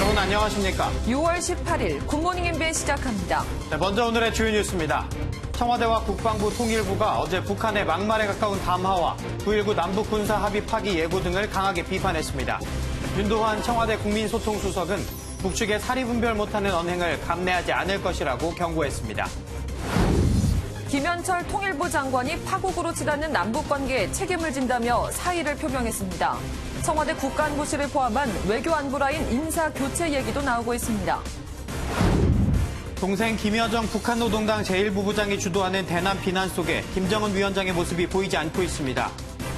여러분 안녕하십니까? 6월 18일 굿모닝 MBN 시작합니다. 네, 먼저 오늘의 주요 뉴스입니다. 청와대와 국방부 통일부가 어제 북한의 막말에 가까운 담화와 9.19 남북 군사 합의 파기 예고 등을 강하게 비판했습니다. 윤도환 청와대 국민소통수석은 북측의 사리분별 못하는 언행을 감내하지 않을 것이라고 경고했습니다. 김현철 통일부 장관이 파국으로 치닫는 남북관계에 책임을 진다며 사의를 표명했습니다. 청와대 국가안보실을 포함한 외교안보라인 인사교체 얘기도 나오고 있습니다. 동생 김여정 북한노동당 제1부부장이 주도하는 대남 비난 속에 김정은 위원장의 모습이 보이지 않고 있습니다.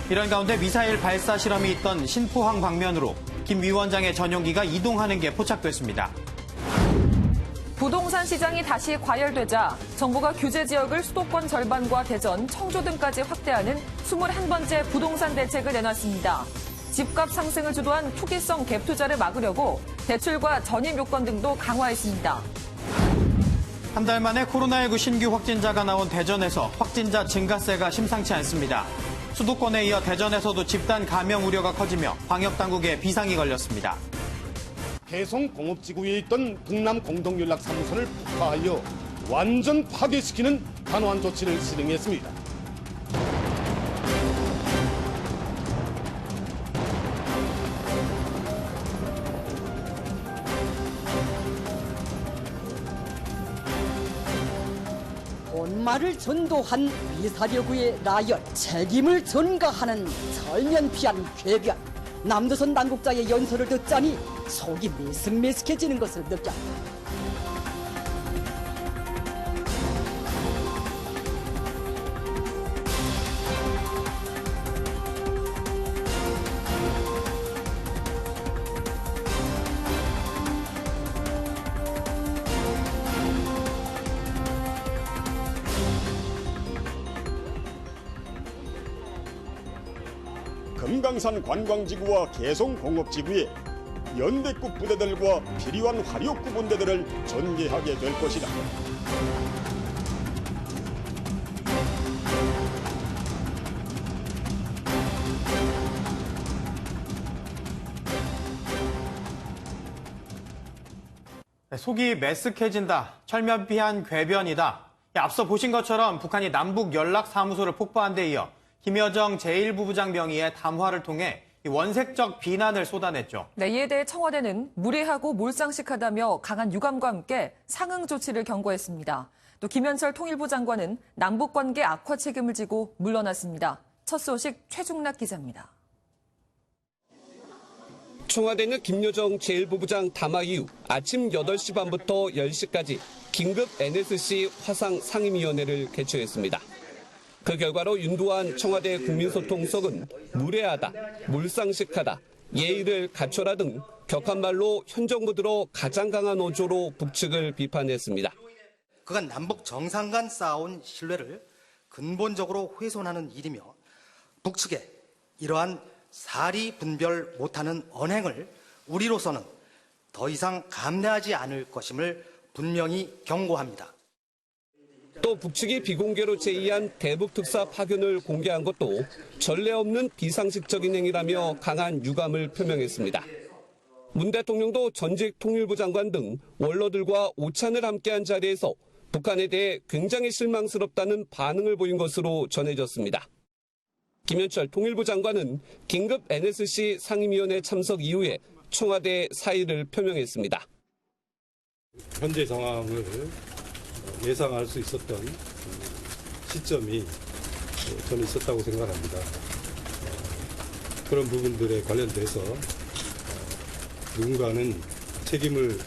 이런 가운데 미사일 발사 실험이 있던 신포항 방면으로 김 위원장의 전용기가 이동하는 게 포착됐습니다. 부동산 시장이 다시 과열되자 정부가 규제 지역을 수도권 절반과 대전, 청주 등까지 확대하는 21번째 부동산 대책을 내놨습니다. 집값 상승을 주도한 투기성 갭 투자를 막으려고 대출과 전입 요건 등도 강화했습니다. 한 달 만에 코로나19 신규 확진자가 나온 대전에서 확진자 증가세가 심상치 않습니다. 수도권에 이어 대전에서도 집단 감염 우려가 커지며 방역당국에 비상이 걸렸습니다. 해송 공업지구에 있던 북남 공동연락사무소를 폭파하여 완전 파괴시키는 단호한 조치를 시행했습니다. 본말을 전도한 미사려구의 나열, 책임을 전가하는 철면피한 궤변. 남조선 당국자의 연설을 듣자니 속이 메슥메슥해지는 것을 느꼈다. 금강산 관광지구와 개성 공업지구에 연대급 부대들과 필요한 화력구 분대들을 전개하게 될 것이다. 속이 메스해진다. 철면피한 궤변이다. 앞서 보신 것처럼 북한이 남북 연락사무소를 폭파한 데 이어 김여정 제1부부장 명의의 담화를 통해 원색적 비난을 쏟아냈죠. 네, 이에 대해 청와대는 무례하고 몰상식하다며 강한 유감과 함께 상응 조치를 경고했습니다. 또 김현철 통일부 장관은 남북관계 악화 책임을 지고 물러났습니다. 첫 소식 최중락 기자입니다. 청와대는 김여정 제1부부장 담화 이후 아침 8시 반부터 10시까지 긴급 NSC 화상 상임위원회를 개최했습니다. 그 결과로 윤도환 청와대 국민소통수석은 무례하다, 몰상식하다, 예의를 갖춰라 등 격한 말로 현 정부 들어 가장 강한 어조로 북측을 비판했습니다. 그간 남북 정상 간 쌓아온 신뢰를 근본적으로 훼손하는 일이며 북측에 이러한 사리 분별 못하는 언행을 우리로서는 더 이상 감내하지 않을 것임을 분명히 경고합니다. 또 북측이 비공개로 제의한 대북특사 파견을 공개한 것도 전례 없는 비상식적인 행위라며 강한 유감을 표명했습니다. 문 대통령도 전직 통일부 장관 등 원로들과 오찬을 함께한 자리에서 북한에 대해 굉장히 실망스럽다는 반응을 보인 것으로 전해졌습니다. 김현철 통일부 장관은 긴급 NSC 상임위원회 참석 이후에 청와대 사의를 표명했습니다. 현재 상황을 예상할 수 있었던 시점이 저는 있었다고 생각합니다. 그런 부분들에 관련돼서 누군가는 책임을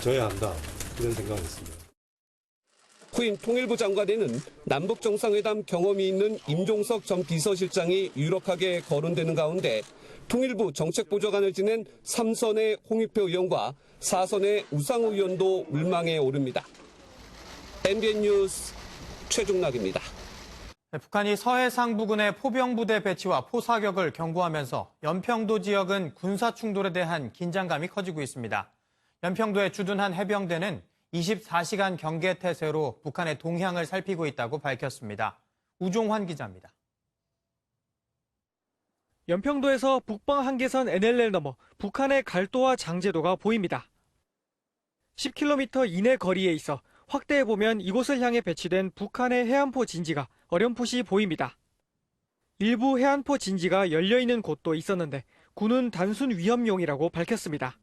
져야 한다 이런 생각을 했습니다. 후임 통일부 장관에는 남북 정상회담 경험이 있는 임종석 전 비서실장이 유력하게 거론되는 가운데 통일부 정책보좌관을 지낸 3선의 홍익표 의원과 4선의 우상호 의원도 물망에 오릅니다. MBN 뉴스 최중락입니다. 북한이 서해상 부근의 포병부대 배치와 포사격을 경고하면서 연평도 지역은 군사 충돌에 대한 긴장감이 커지고 있습니다. 연평도에 주둔한 해병대는 24시간 경계 태세로 북한의 동향을 살피고 있다고 밝혔습니다. 우종환 기자입니다. 연평도에서 북방 한계선 NLL 넘어 북한의 갈도와 장제도가 보입니다. 10km 이내 거리에 있어 확대해보면 이곳을 향해 배치된 북한의 해안포 진지가 어렴풋이 보입니다. 일부 해안포 진지가 열려있는 곳도 있었는데 군은 단순 위험용이라고 밝혔습니다.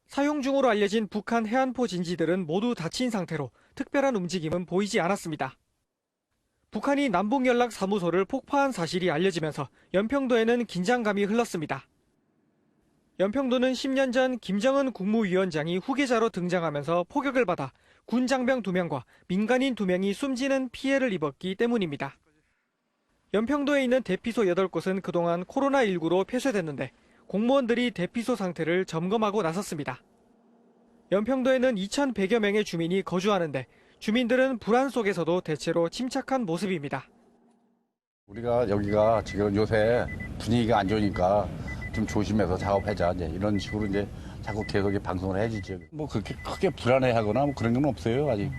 사용 중으로 알려진 북한 해안포 진지들은 모두 닫힌 상태로 특별한 움직임은 보이지 않았습니다. 북한이 남북연락사무소를 폭파한 사실이 알려지면서 연평도에는 긴장감이 흘렀습니다. 연평도는 10년 전 김정은 국무위원장이 후계자로 등장하면서 포격을 받아 군 장병 2명과 민간인 2명이 숨지는 피해를 입었기 때문입니다. 연평도에 있는 대피소 8곳은 그동안 코로나19로 폐쇄됐는데 공무원들이 대피소 상태를 점검하고 나섰습니다. 연평도에는 2,100여 명의 주민이 거주하는데 주민들은 불안 속에서도 대체로 침착한 모습입니다. 우리가 여기가 지금 요새 분위기가 안 좋으니까 좀 조심해서 작업하자. 이제 이런 식으로 이제 자꾸 계속 방송을 해주죠. 뭐 그렇게 크게 불안해하거나 뭐 그런 건 없어요, 아직.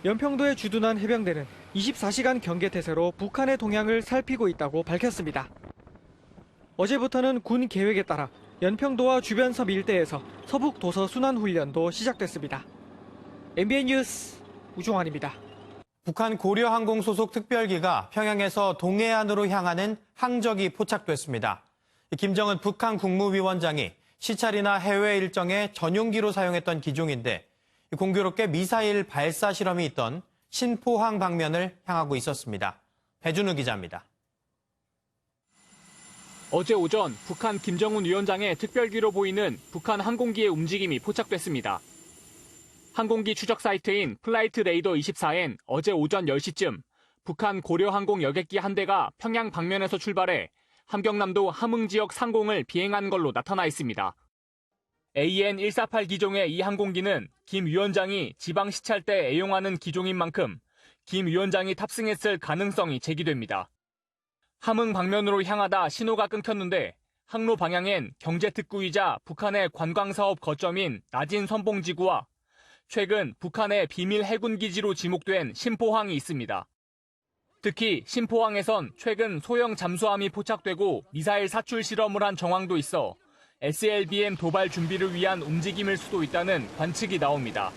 연평도에 주둔한 해병대는 24시간 경계태세로 북한의 동향을 살피고 있다고 밝혔습니다. 어제부터는 군 계획에 따라 연평도와 주변 섬 일대에서 서북 도서 순환 훈련도 시작됐습니다. MBN 뉴스 우종환입니다. 북한 고려항공 소속 특별기가 평양에서 동해안으로 향하는 항적이 포착됐습니다. 김정은 북한 국무위원장이 시찰이나 해외 일정에 전용기로 사용했던 기종인데 공교롭게 미사일 발사 실험이 있던 신포항 방면을 향하고 있었습니다. 배준우 기자입니다. 어제 오전 북한 김정은 위원장의 특별기로 보이는 북한 항공기의 움직임이 포착됐습니다. 항공기 추적 사이트인 플라이트 레이더 24엔 어제 오전 10시쯤 북한 고려항공 여객기 한 대가 평양 방면에서 출발해 함경남도 함흥 지역 상공을 비행한 걸로 나타나 있습니다. AN-148 기종의 이 항공기는 김 위원장이 지방 시찰 때 애용하는 기종인 만큼 김 위원장이 탑승했을 가능성이 제기됩니다. 함흥 방면으로 향하다 신호가 끊겼는데 항로 방향엔 경제특구이자 북한의 관광사업 거점인 나진 선봉지구와 최근 북한의 비밀 해군기지로 지목된 신포항이 있습니다. 특히 신포항에선 최근 소형 잠수함이 포착되고 미사일 사출 실험을 한 정황도 있어 SLBM 도발 준비를 위한 움직임일 수도 있다는 관측이 나옵니다.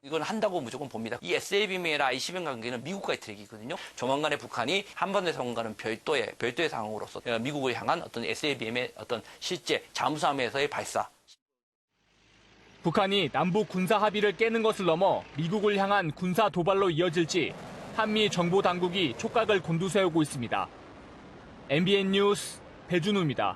이건 한다고 무조건 봅니다. 이 SLBM이나 ICBM 관계는 미국과의 트랙이거든요. 조만간에 북한이 한반도에 상응하는 별도의 상황으로서 미국을 향한 어떤 SLBM의 어떤 실제 잠수함에서의 발사. 북한이 남북 군사 합의를 깨는 것을 넘어 미국을 향한 군사 도발로 이어질지 한미 정보 당국이 촉각을 곤두세우고 있습니다. MBN 뉴스 배준우입니다.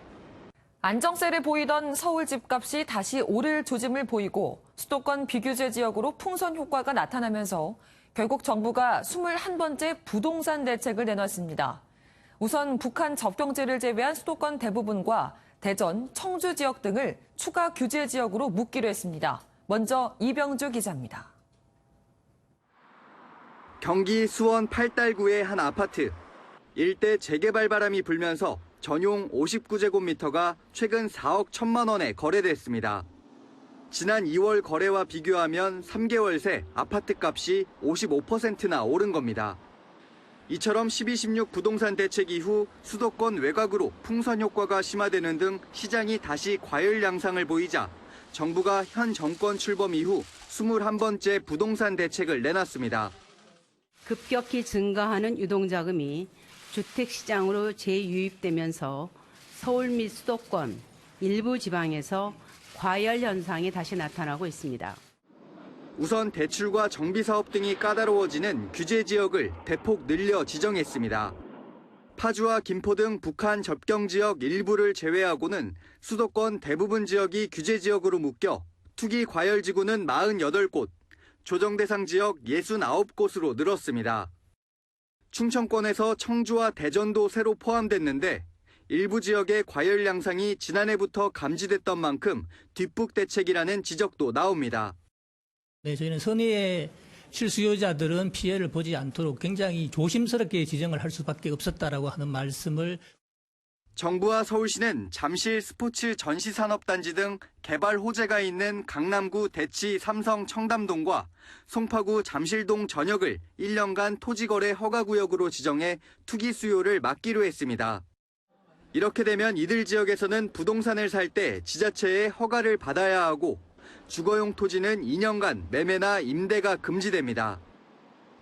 안정세를 보이던 서울 집값이 다시 오를 조짐을 보이고 수도권 비규제 지역으로 풍선 효과가 나타나면서 결국 정부가 21번째 부동산 대책을 내놨습니다. 우선 북한 접경지를 제외한 수도권 대부분과 대전, 청주 지역 등을 추가 규제 지역으로 묶기로 했습니다. 먼저 이병주 기자입니다. 경기 수원 팔달구의 한 아파트. 일대 재개발 바람이 불면서 전용 59제곱미터가 최근 4억 1천만 원에 거래됐습니다. 지난 2월 거래와 비교하면 3개월 새 아파트 값이 55%나 오른 겁니다. 이처럼 12.16 부동산 대책 이후 수도권 외곽으로 풍선 효과가 심화되는 등 시장이 다시 과열 양상을 보이자 정부가 현 정권 출범 이후 21번째 부동산 대책을 내놨습니다. 급격히 증가하는 유동자금이 주택시장으로 재유입되면서 서울 및 수도권, 일부 지방에서 과열 현상이 다시 나타나고 있습니다. 우선 대출과 정비사업 등이 까다로워지는 규제 지역을 대폭 늘려 지정했습니다. 파주와 김포 등 북한 접경 지역 일부를 제외하고는 수도권 대부분 지역이 규제 지역으로 묶여 투기 과열 지구는 48곳, 조정 대상 지역 69곳으로 늘었습니다. 충청권에서 청주와 대전도 새로 포함됐는데 일부 지역의 과열 양상이 지난해부터 감지됐던 만큼 뒷북 대책이라는 지적도 나옵니다. 네, 저희는 선의의 실수요자들은 피해를 보지 않도록 굉장히 조심스럽게 지정을 할 수밖에 없었다라고 하는 말씀을. 정부와 서울시는 잠실 스포츠 전시산업단지 등 개발 호재가 있는 강남구 대치 삼성 청담동과 송파구 잠실동 전역을 1년간 토지거래 허가구역으로 지정해 투기 수요를 막기로 했습니다. 이렇게 되면 이들 지역에서는 부동산을 살 때 지자체의 허가를 받아야 하고 주거용 토지는 2년간 매매나 임대가 금지됩니다.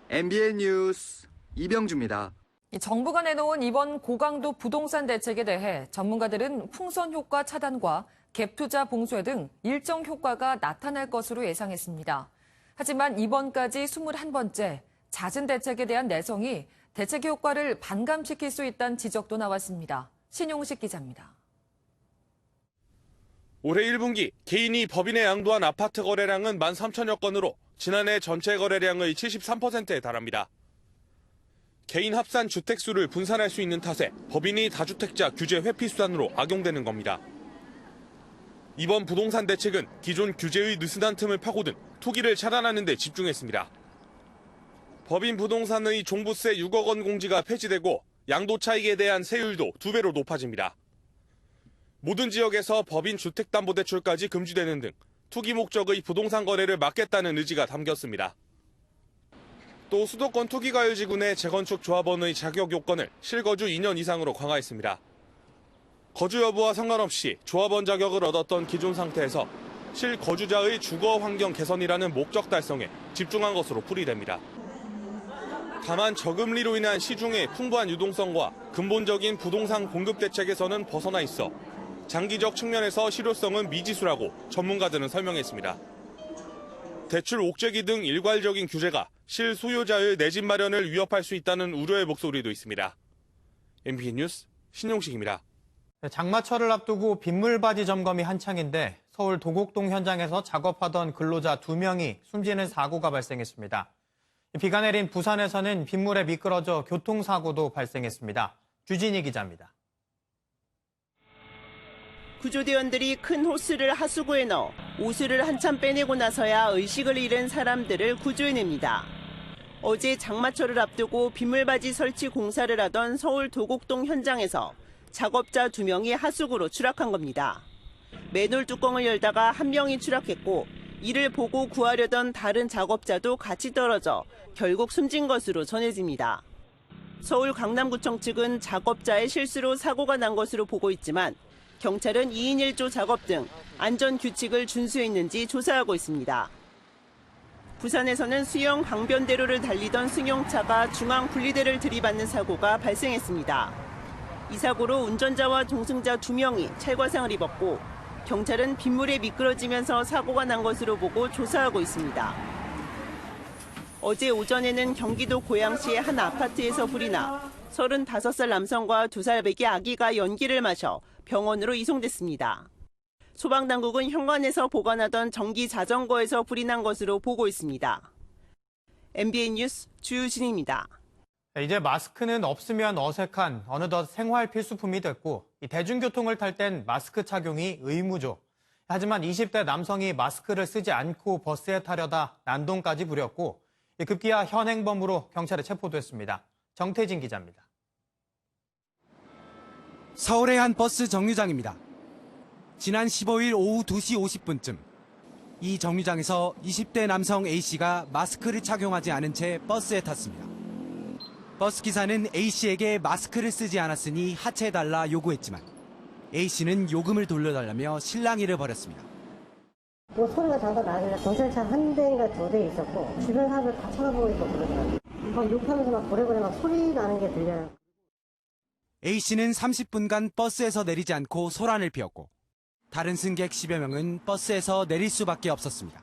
MBN 뉴스 이병주입니다. 정부가 내놓은 이번 고강도 부동산 대책에 대해 전문가들은 풍선 효과 차단과 갭 투자 봉쇄 등 일정 효과가 나타날 것으로 예상했습니다. 하지만 이번까지 21번째 잦은 대책에 대한 내성이 대책 효과를 반감시킬 수 있다는 지적도 나왔습니다. 신용식 기자입니다. 올해 1분기 개인이 법인에 양도한 아파트 거래량은 13,000여 건으로 지난해 전체 거래량의 73%에 달합니다. 개인 합산 주택수를 분산할 수 있는 탓에 법인이 다주택자 규제 회피 수단으로 악용되는 겁니다. 이번 부동산 대책은 기존 규제의 느슨한 틈을 파고든 투기를 차단하는 데 집중했습니다. 법인 부동산의 종부세 6억 원 공지가 폐지되고 양도 차익에 대한 세율도 2배로 높아집니다. 모든 지역에서 법인 주택담보대출까지 금지되는 등 투기 목적의 부동산 거래를 막겠다는 의지가 담겼습니다. 또 수도권 투기과열지구 내 재건축 조합원의 자격 요건을 실거주 2년 이상으로 강화했습니다. 거주 여부와 상관없이 조합원 자격을 얻었던 기존 상태에서 실거주자의 주거 환경 개선이라는 목적 달성에 집중한 것으로 풀이됩니다. 다만 저금리로 인한 시중의 풍부한 유동성과 근본적인 부동산 공급 대책에서는 벗어나 있어 장기적 측면에서 실효성은 미지수라고 전문가들은 설명했습니다. 대출 옥죄기 등 일괄적인 규제가 실소유자의 내 집 마련을 위협할 수 있다는 우려의 목소리도 있습니다. MBN 뉴스 신용식입니다. 장마철을 앞두고 빗물바지 점검이 한창인데 서울 도곡동 현장에서 작업하던 근로자 2명이 숨지는 사고가 발생했습니다. 비가 내린 부산에서는 빗물에 미끄러져 교통사고도 발생했습니다. 주진희 기자입니다. 구조대원들이 큰 호스를 하수구에 넣어 오수를 한참 빼내고 나서야 의식을 잃은 사람들을 구조해냅니다. 어제 장마철을 앞두고 빗물바지 설치 공사를 하던 서울 도곡동 현장에서 작업자 2명이 하수구로 추락한 겁니다. 맨홀 뚜껑을 열다가 한 명이 추락했고 이를 보고 구하려던 다른 작업자도 같이 떨어져 결국 숨진 것으로 전해집니다. 서울 강남구청 측은 작업자의 실수로 사고가 난 것으로 보고 있지만 경찰은 2인 1조 작업 등 안전규칙을 준수했는지 조사하고 있습니다. 부산에서는 수영 강변대로를 달리던 승용차가 중앙 분리대를 들이받는 사고가 발생했습니다. 이 사고로 운전자와 동승자 2명이 찰과상을 입었고 경찰은 빗물에 미끄러지면서 사고가 난 것으로 보고 조사하고 있습니다. 어제 오전에는 경기도 고양시의 한 아파트에서 불이 나 35살 남성과 2살 배기 아기가 연기를 마셔 병원으로 이송됐습니다. 소방당국은 현관에서 보관하던 전기 자전거에서 불이 난 것으로 보고 있습니다. MBN 뉴스 주유진입니다. 이제 마스크는 없으면 어색한 어느덧 생활 필수품이 됐고 대중교통을 탈 땐 마스크 착용이 의무죠. 하지만 20대 남성이 마스크를 쓰지 않고 버스에 타려다 난동까지 부렸고 급기야 현행범으로 경찰에 체포됐습니다. 정태진 기자입니다. 서울의 한 버스 정류장입니다. 지난 15일 오후 2시 50분쯤 이 정류장에서 20대 남성 A씨가 마스크를 착용하지 않은 채 버스에 탔습니다. 버스 기사는 A씨에게 마스크를 쓰지 않았으니 하차해달라 요구했지만 A씨는 요금을 돌려달라며 실랑이를 벌였습니다. 소리가 잠깐 나길래 경찰차 한 대인가 2대 있었고 주변 사람들 다 쳐다보고 있고 그러더라고요. 막 욕하면서 막 고래고래 막 소리 나는 게 들려요. A씨는 30분간 버스에서 내리지 않고 소란을 피웠고 다른 승객 10여 명은 버스에서 내릴 수밖에 없었습니다.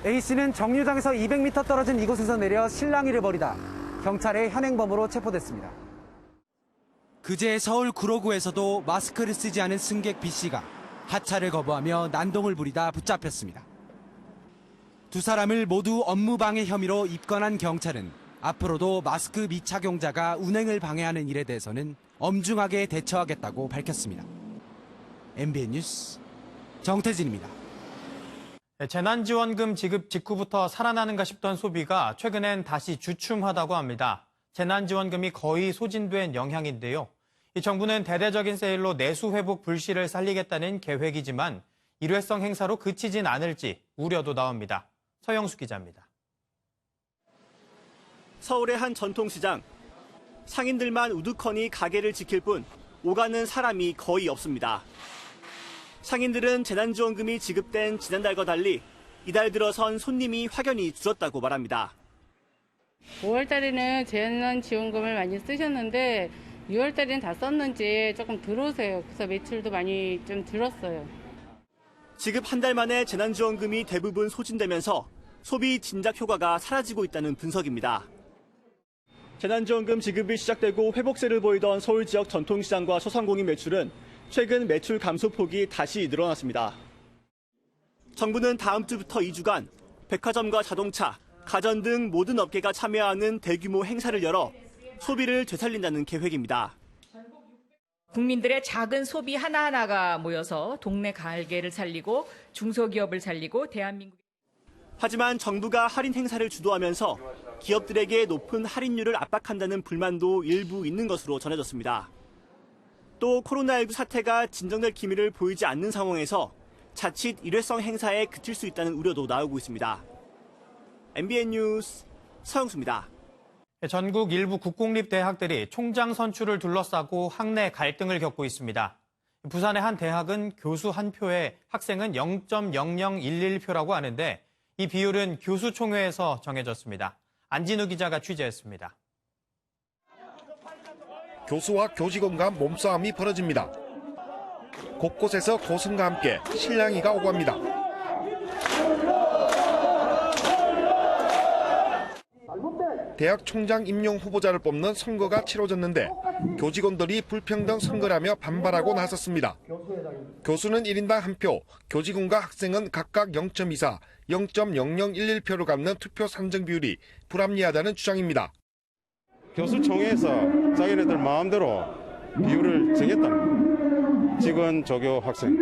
A씨는 정류장에서 200m 떨어진 이곳에서 내려 실랑이를 벌이다 경찰의 현행범으로 체포됐습니다. 그제 서울 구로구에서도 마스크를 쓰지 않은 승객 B씨가 하차를 거부하며 난동을 부리다 붙잡혔습니다. 두 사람을 모두 업무방해 혐의로 입건한 경찰은 앞으로도 마스크 미착용자가 운행을 방해하는 일에 대해서는 엄중하게 대처하겠다고 밝혔습니다. MBN 뉴스 정태진입니다. 재난지원금 지급 직후부터 살아나는가 싶던 소비가 최근엔 다시 주춤하다고 합니다. 재난지원금이 거의 소진된 영향인데요. 이 정부는 대대적인 세일로 내수 회복 불씨를 살리겠다는 계획이지만 일회성 행사로 그치진 않을지 우려도 나옵니다. 서영수 기자입니다. 서울의 한 전통시장. 상인들만 우두커니 가게를 지킬 뿐 오가는 사람이 거의 없습니다. 상인들은 재난지원금이 지급된 지난달과 달리 이달 들어선 손님이 확연히 줄었다고 말합니다. 5월 달에는 재난지원금을 많이 쓰셨는데 6월 달에는 다 썼는지 조금 들어오세요. 그래서 매출도 많이 좀 줄었어요. 지급 한 달 만에 재난지원금이 대부분 소진되면서 소비 진작 효과가 사라지고 있다는 분석입니다. 재난지원금 지급이 시작되고 회복세를 보이던 서울 지역 전통시장과 소상공인 매출은 최근 매출 감소폭이 다시 늘어났습니다. 정부는 다음 주부터 2주간 백화점과 자동차, 가전 등 모든 업계가 참여하는 대규모 행사를 열어 소비를 되살린다는 계획입니다. 국민들의 작은 소비 하나하나가 모여서 동네 가게를 살리고 중소기업을 살리고 대한민국. 하지만 정부가 할인 행사를 주도하면서 기업들에게 높은 할인율을 압박한다는 불만도 일부 있는 것으로 전해졌습니다. 또 코로나19 사태가 진정될 기미를 보이지 않는 상황에서 자칫 일회성 행사에 그칠 수 있다는 우려도 나오고 있습니다. MBN 뉴스 서영수입니다. 전국 일부 국공립대학들이 총장 선출을 둘러싸고 학내 갈등을 겪고 있습니다. 부산의 한 대학은 교수 한 표에 학생은 0.0011표라고 하는데 이 비율은 교수총회에서 정해졌습니다. 안진우 기자가 취재했습니다. 교수와 교직원 간 몸싸움이 벌어집니다. 곳곳에서 고성과 함께 실랑이가 오갑니다. 대학 총장 임용 후보자를 뽑는 선거가 치러졌는데 교직원들이 불평등 선거라며 반발하고 나섰습니다. 교수는 1인당 1표, 교직원과 학생은 각각 0.24, 0.0011표를 갖는 투표 산정 비율이 불합리하다는 주장입니다. 교수총회에서 자기네들 마음대로 비율을 정했다는 거예요. 직원, 조교, 학생.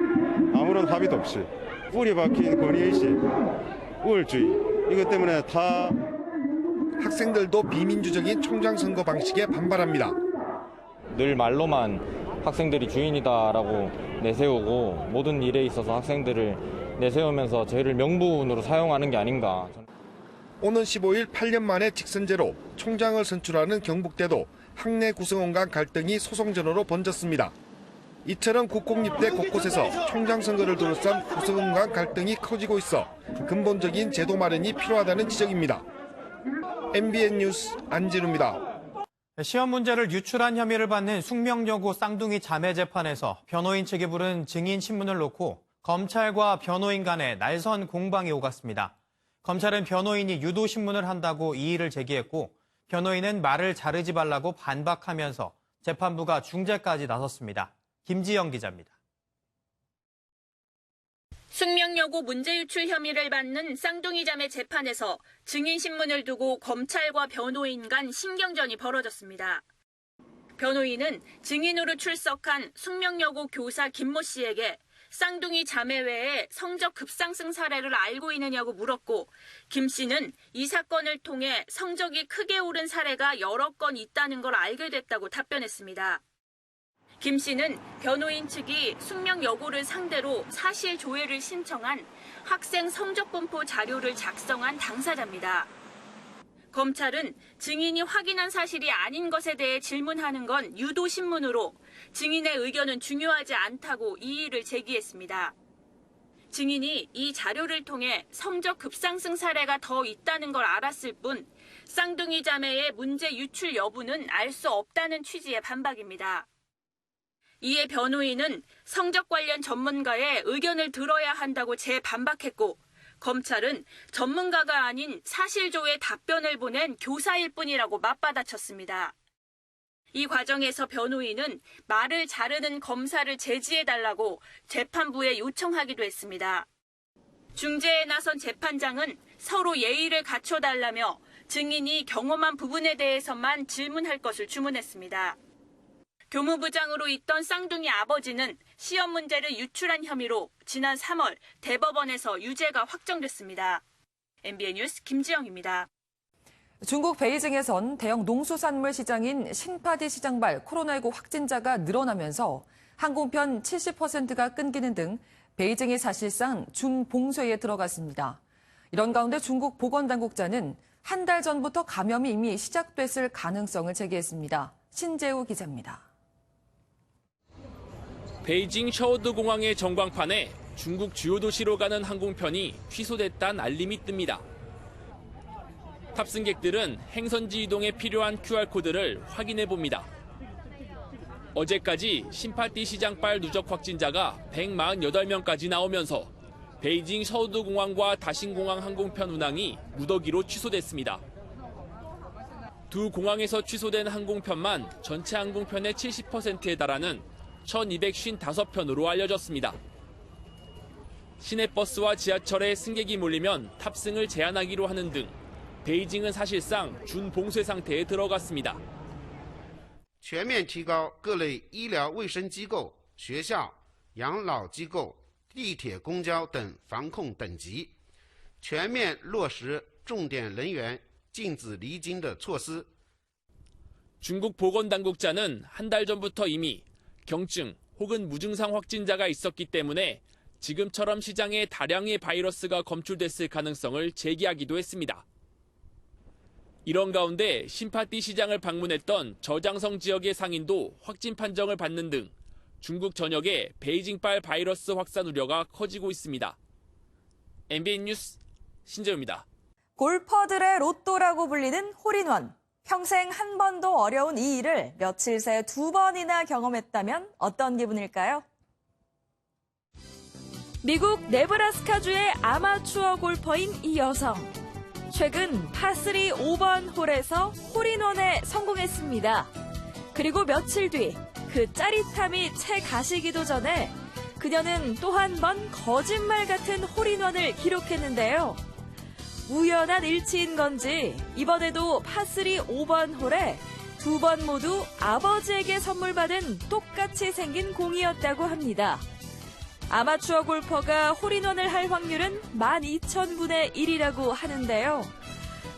아무런 합의도 없이 뿌리 박힌 권위의식, 우월주의 이것 때문에 다 학생들도 비민주적인 총장 선거 방식에 반발합니다. 늘 말로만 학생들이 주인이다라고 내세우고 모든 일에 있어서 학생들을 내세우면서 저희를 명분으로 사용하는 게 아닌가. 오는 15일 8년 만에 직선제로 총장을 선출하는 경북대도 학내 구성원 간 갈등이 소송전으로 번졌습니다. 이처럼 국공립대 곳곳에서 총장 선거를 둘러싼 구성원 간 갈등이 커지고 있어 근본적인 제도 마련이 필요하다는 지적입니다. MBN 뉴스 안진우입니다. 시험 문제를 유출한 혐의를 받는 숙명여고 쌍둥이 자매 재판에서 변호인 측이 부른 증인 신문을 놓고 검찰과 변호인 간의 날선 공방이 오갔습니다. 검찰은 변호인이 유도 신문을 한다고 이의를 제기했고 변호인은 말을 자르지 말라고 반박하면서 재판부가 중재까지 나섰습니다. 김지영 기자입니다. 숙명여고 문제 유출 혐의를 받는 쌍둥이 자매 재판에서 증인 신문을 두고 검찰과 변호인 간 신경전이 벌어졌습니다. 변호인은 증인으로 출석한 숙명여고 교사 김모 씨에게 쌍둥이 자매 외에 성적 급상승 사례를 알고 있느냐고 물었고 김 씨는 이 사건을 통해 성적이 크게 오른 사례가 여러 건 있다는 걸 알게 됐다고 답변했습니다. 김 씨는 변호인 측이 숙명여고를 상대로 사실 조회를 신청한 학생 성적분포 자료를 작성한 당사자입니다. 검찰은 증인이 확인한 사실이 아닌 것에 대해 질문하는 건 유도신문으로 증인의 의견은 중요하지 않다고 이의를 제기했습니다. 증인이 이 자료를 통해 성적 급상승 사례가 더 있다는 걸 알았을 뿐 쌍둥이 자매의 문제 유출 여부는 알 수 없다는 취지의 반박입니다. 이에 변호인은 성적 관련 전문가의 의견을 들어야 한다고 재반박했고 검찰은 전문가가 아닌 사실조회 답변을 보낸 교사일 뿐이라고 맞받아쳤습니다. 이 과정에서 변호인은 말을 자르는 검사를 제지해달라고 재판부에 요청하기도 했습니다. 중재에 나선 재판장은 서로 예의를 갖춰달라며 증인이 경험한 부분에 대해서만 질문할 것을 주문했습니다. 교무부장으로 있던 쌍둥이 아버지는 시험 문제를 유출한 혐의로 지난 3월 대법원에서 유죄가 확정됐습니다. MBN 뉴스 김지영입니다. 중국 베이징에선 대형 농수산물 시장인 신파디 시장발 코로나19 확진자가 늘어나면서 항공편 70%가 끊기는 등 베이징이 사실상 중봉쇄에 들어갔습니다. 이런 가운데 중국 보건당국자는 한 달 전부터 감염이 이미 시작됐을 가능성을 제기했습니다. 신재우 기자입니다. 베이징 셔오드 공항의 전광판에 중국 주요 도시로 가는 항공편이 취소됐다는 알림이 뜹니다. 탑승객들은 행선지 이동에 필요한 QR코드를 확인해 봅니다. 어제까지 심파티 시장발 누적 확진자가 148명까지 나오면서 베이징 셔오드 공항과 다신공항 항공편 운항이 무더기로 취소됐습니다. 두 공항에서 취소된 항공편만 전체 항공편의 70%에 달하는 1,255편으로 알려졌습니다. 시내버스와 지하철에 승객이 몰리면 탑승을 제한하기로 하는 등 베이징은 사실상 준봉쇄 상태에 들어갔습니다. 全面提高各类医疗卫生机构、学校、养老机构、地铁、公交等防控等级，全面落实重点人员禁止离京的措施。 중국 보건당국자는 한 달 전부터 이미 경증 혹은 무증상 확진자가 있었기 때문에 지금처럼 시장에 다량의 바이러스가 검출됐을 가능성을 제기하기도 했습니다. 이런 가운데 심파티 시장을 방문했던 저장성 지역의 상인도 확진 판정을 받는 등 중국 전역에 베이징발 바이러스 확산 우려가 커지고 있습니다. MBN 뉴스 신재우입니다. 골퍼들의 로또라고 불리는 홀인원. 평생 한 번도 어려운 이 일을 며칠 새 2번이나 경험했다면 어떤 기분일까요? 미국 네브라스카주의 아마추어 골퍼인 이 여성. 최근 파3 5번 홀에서 홀인원에 성공했습니다. 그리고 며칠 뒤 그 짜릿함이 채 가시기도 전에 그녀는 또 한 번 거짓말 같은 홀인원을 기록했는데요. 우연한 일치인 건지 이번에도 파3 5번 홀에 2번 모두 아버지에게 선물 받은 똑같이 생긴 공이었다고 합니다. 아마추어 골퍼가 홀인원을 할 확률은 12,000분의 1이라고 하는데요.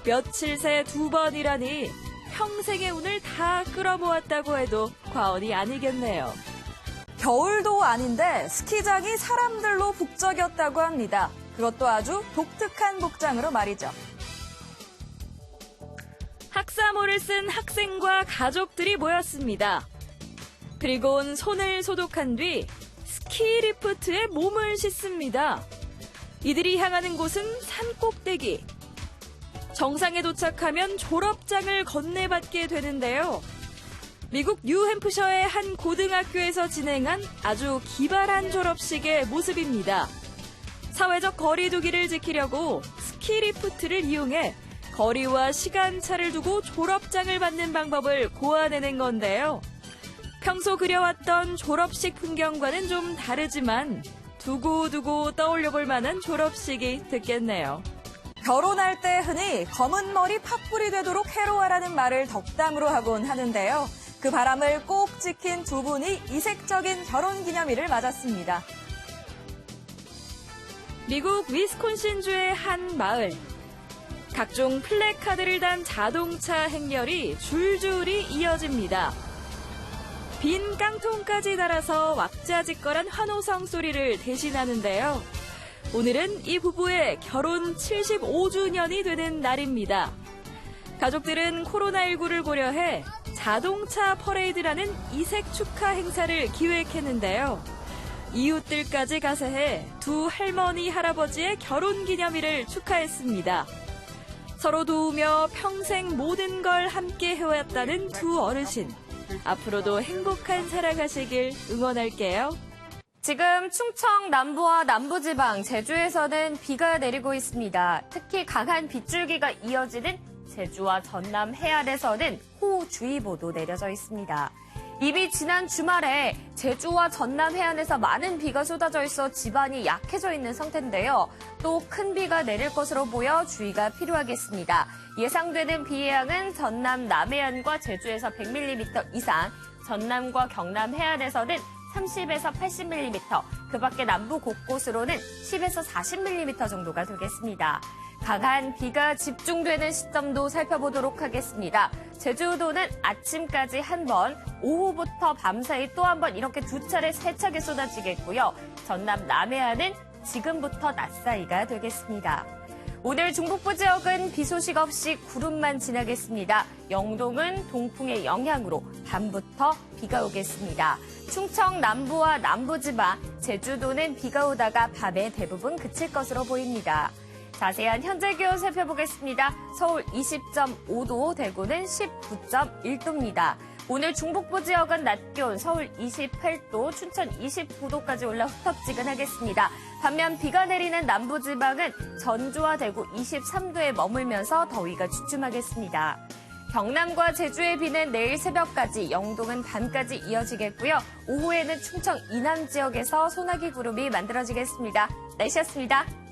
며칠 새 2번이라니 평생의 운을 다 끌어모았다고 해도 과언이 아니겠네요. 겨울도 아닌데 스키장이 사람들로 북적였다고 합니다. 그것도 아주 독특한 복장으로 말이죠. 학사모를 쓴 학생과 가족들이 모였습니다. 그리고는 손을 소독한 뒤 스키 리프트에 몸을 싣습니다. 이들이 향하는 곳은 산 꼭대기. 정상에 도착하면 졸업장을 건네받게 되는데요. 미국 뉴햄프셔의 한 고등학교에서 진행한 아주 기발한 졸업식의 모습입니다. 사회적 거리 두기를 지키려고 스키 리프트를 이용해 거리와 시간차를 두고 졸업장을 받는 방법을 고안해낸 건데요. 평소 그려왔던 졸업식 풍경과는 좀 다르지만 두고두고 떠올려볼 만한 졸업식이 됐겠네요. 결혼할 때 흔히 검은 머리 팥불이 되도록 해로하라는 말을 덕담으로 하곤 하는데요. 그 바람을 꼭 지킨 두 분이 이색적인 결혼기념일을 맞았습니다. 미국 위스콘신주의 한 마을. 각종 플래카드를 단 자동차 행렬이 줄줄이 이어집니다. 빈 깡통까지 달아서 왁자지껄한 환호성 소리를 대신하는데요. 오늘은 이 부부의 결혼 75주년이 되는 날입니다. 가족들은 코로나19를 고려해 자동차 퍼레이드라는 이색 축하 행사를 기획했는데요. 이웃들까지 가세해 두 할머니, 할아버지의 결혼기념일을 축하했습니다. 서로 도우며 평생 모든 걸 함께 해왔다는 두 어르신. 앞으로도 행복한 살아가시길 응원할게요. 지금 충청 남부와 남부지방, 제주에서는 비가 내리고 있습니다. 특히 강한 빗줄기가 이어지는 제주와 전남 해안에서는 호우주의보도 내려져 있습니다. 이미 지난 주말에 제주와 전남 해안에서 많은 비가 쏟아져 있어 지반이 약해져 있는 상태인데요. 또 큰 비가 내릴 것으로 보여 주의가 필요하겠습니다. 예상되는 비의 양은 전남 남해안과 제주에서 100mm 이상, 전남과 경남 해안에서는 30에서 80mm, 그 밖에 남부 곳곳으로는 10에서 40mm 정도가 되겠습니다. 강한 비가 집중되는 시점도 살펴보도록 하겠습니다. 제주도는 아침까지 한 번, 오후부터 밤사이 또 한 번 이렇게 두 차례 세차게 쏟아지겠고요. 전남 남해안은 지금부터 낮 사이가 되겠습니다. 오늘 중북부 지역은 비 소식 없이 구름만 지나겠습니다. 영동은 동풍의 영향으로 밤부터 비가 오겠습니다. 충청 남부와 남부지방, 제주도는 비가 오다가 밤에 대부분 그칠 것으로 보입니다. 자세한 현재 기온 살펴보겠습니다. 서울 20.5도, 대구는 19.1도입니다. 오늘 중북부 지역은 낮 기온 서울 28도, 춘천 29도까지 올라 후텁지근하겠습니다. 반면 비가 내리는 남부지방은 전주와 대구 23도에 머물면서 더위가 주춤하겠습니다. 경남과 제주의 비는 내일 새벽까지, 영동은 밤까지 이어지겠고요. 오후에는 충청 이남 지역에서 소나기 구름이 만들어지겠습니다. 날씨였습니다.